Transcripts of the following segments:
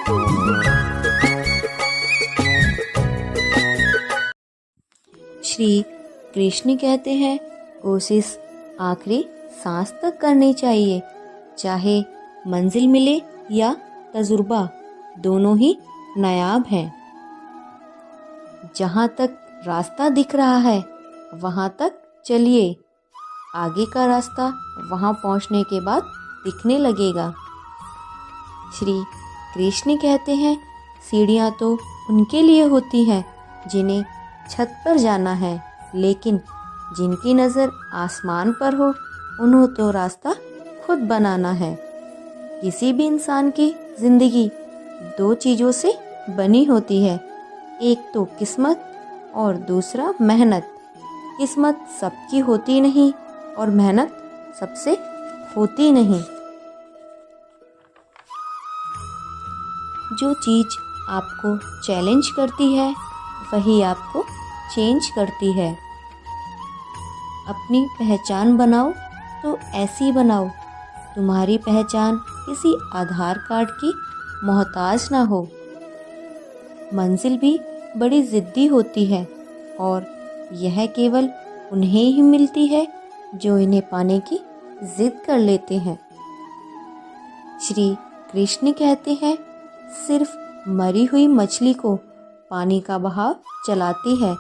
श्री कृष्ण कहते हैं, कोशिश आखिरी सांस तक करनी चाहिए, चाहे मंजिल मिले या तजुर्बा, दोनों ही नायाब हैं। जहाँ तक रास्ता दिख रहा है वहाँ तक चलिए, आगे का रास्ता वहाँ पहुँचने के बाद दिखने लगेगा। श्री कृष्ण कहते हैं, सीढ़ियाँ तो उनके लिए होती हैं जिन्हें छत पर जाना है, लेकिन जिनकी नज़र आसमान पर हो उन्हें तो रास्ता खुद बनाना है। किसी भी इंसान की ज़िंदगी दो चीज़ों से बनी होती है, एक तो किस्मत और दूसरा मेहनत। किस्मत सबकी होती नहीं और मेहनत सबसे होती नहीं। जो चीज़ आपको चैलेंज करती है वही आपको चेंज करती है। अपनी पहचान बनाओ तो ऐसी बनाओ, तुम्हारी पहचान किसी आधार कार्ड की मोहताज ना हो। मंजिल भी बड़ी ज़िद्दी होती है और यह केवल उन्हें ही मिलती है जो इन्हें पाने की जिद कर लेते हैं। श्री कृष्ण कहते हैं, सिर्फ मरी हुई मछली को पानी का बहाव चलाती है।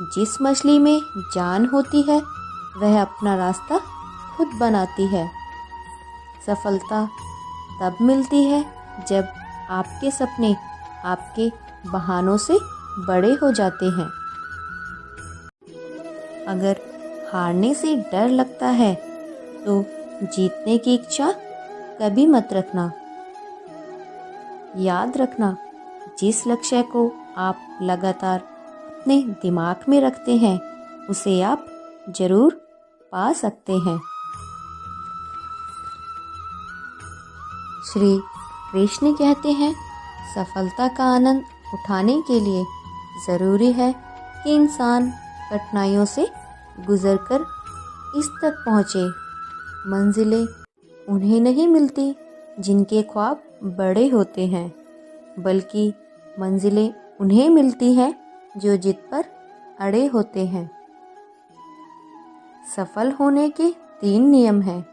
जिस मछली में जान होती है वह अपना रास्ता खुद बनाती है। सफलता तब मिलती है जब आपके सपने आपके बहानों से बड़े हो जाते हैं। अगर हारने से डर लगता है तो जीतने की इच्छा कभी मत रखना। याद रखना, जिस लक्ष्य को आप लगातार अपने दिमाग में रखते हैं उसे आप जरूर पा सकते हैं। श्री कृष्ण कहते हैं, सफलता का आनंद उठाने के लिए ज़रूरी है कि इंसान कठिनाइयों से गुजरकर इस तक पहुँचे। मंजिलें उन्हें नहीं मिलती जिनके ख्वाब बड़े होते हैं, बल्कि मंजिलें उन्हें मिलती हैं जो जिद पर अड़े होते हैं। सफल होने के 3 नियम हैं: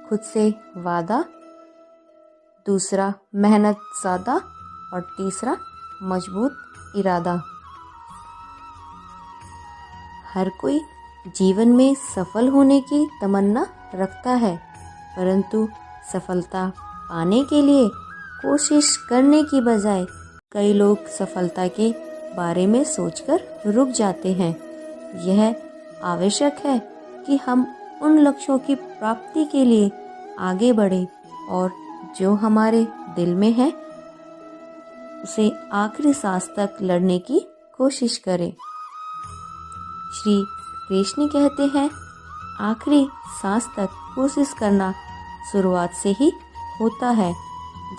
खुद से वादा, दूसरा मेहनत ज़्यादा और तीसरा मजबूत इरादा। हर कोई जीवन में सफल होने की तमन्ना रखता है, परंतु सफलता पाने के लिए कोशिश करने की बजाय कई लोग सफलता के बारे में सोचकर रुक जाते हैं। यह आवश्यक है कि हम उन लक्ष्यों की प्राप्ति के लिए आगे बढ़ें और जो हमारे दिल में है उसे आखिरी सांस तक लड़ने की कोशिश करें। श्री कृष्ण कहते हैं, आखिरी सांस तक कोशिश करना शुरुआत से ही होता है।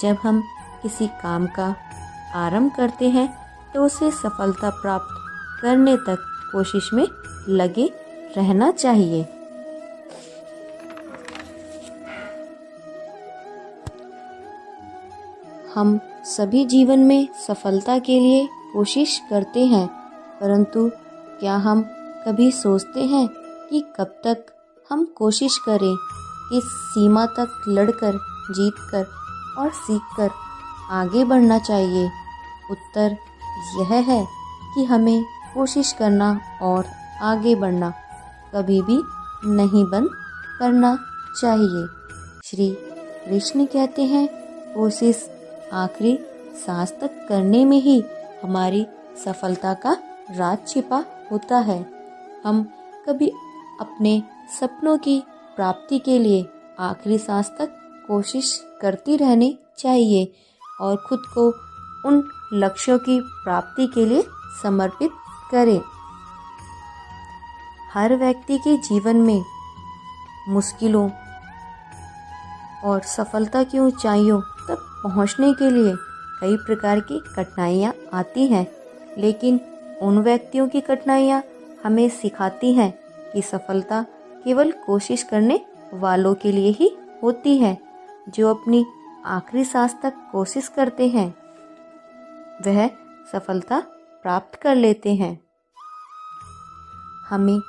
जब हम किसी काम का आरंभ करते हैं तो उसे सफलता प्राप्त करने तक कोशिश में लगे रहना चाहिए। हम सभी जीवन में सफलता के लिए कोशिश करते हैं, परंतु क्या हम कभी सोचते हैं कि कब तक हम कोशिश करें, किस सीमा तक लड़कर, जीतकर और सीखकर आगे बढ़ना चाहिए? उत्तर यह है कि हमें कोशिश करना और आगे बढ़ना कभी भी नहीं बंद करना चाहिए। श्री कृष्ण कहते हैं, कोशिश आखिरी सांस तक करने में ही हमारी सफलता का राज छिपा होता है। हम कभी अपने सपनों की प्राप्ति के लिए आखिरी सांस तक कोशिश करती रहनी चाहिए और खुद को उन लक्ष्यों की प्राप्ति के लिए समर्पित करें। हर व्यक्ति के जीवन में मुश्किलों और सफलता की ऊंचाइयों तक पहुंचने के लिए कई प्रकार की कठिनाइयां आती हैं, लेकिन उन व्यक्तियों की कठिनाइयां हमें सिखाती हैं कि सफलता केवल कोशिश करने वालों के लिए ही होती है। जो अपनी आखिरी सांस तक कोशिश करते हैं वह सफलता प्राप्त कर लेते हैं। हमें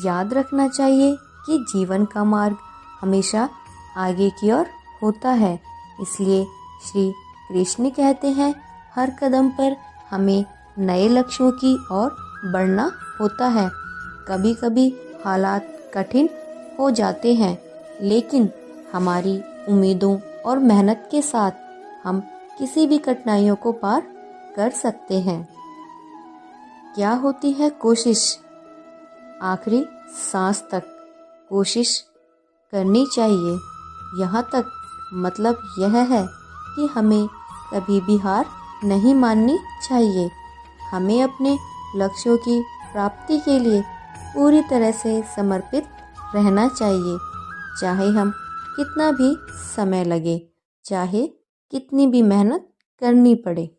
याद रखना चाहिए कि जीवन का मार्ग हमेशा आगे की ओर होता है। इसलिए श्री कृष्ण कहते हैं, हर कदम पर हमें नए लक्ष्यों की ओर बढ़ना होता है। कभी कभी हालात कठिन हो जाते हैं, लेकिन हमारी उम्मीदों और मेहनत के साथ हम किसी भी कठिनाइयों को पार कर सकते हैं। क्या होती है कोशिश? आखिरी सांस तक कोशिश करनी चाहिए। यहाँ तक मतलब यह है कि हमें कभी भी हार नहीं माननी चाहिए। हमें अपने लक्ष्यों की प्राप्ति के लिए पूरी तरह से समर्पित रहना चाहिए, चाहे हम कितना भी समय लगे, चाहे कितनी भी मेहनत करनी पड़े।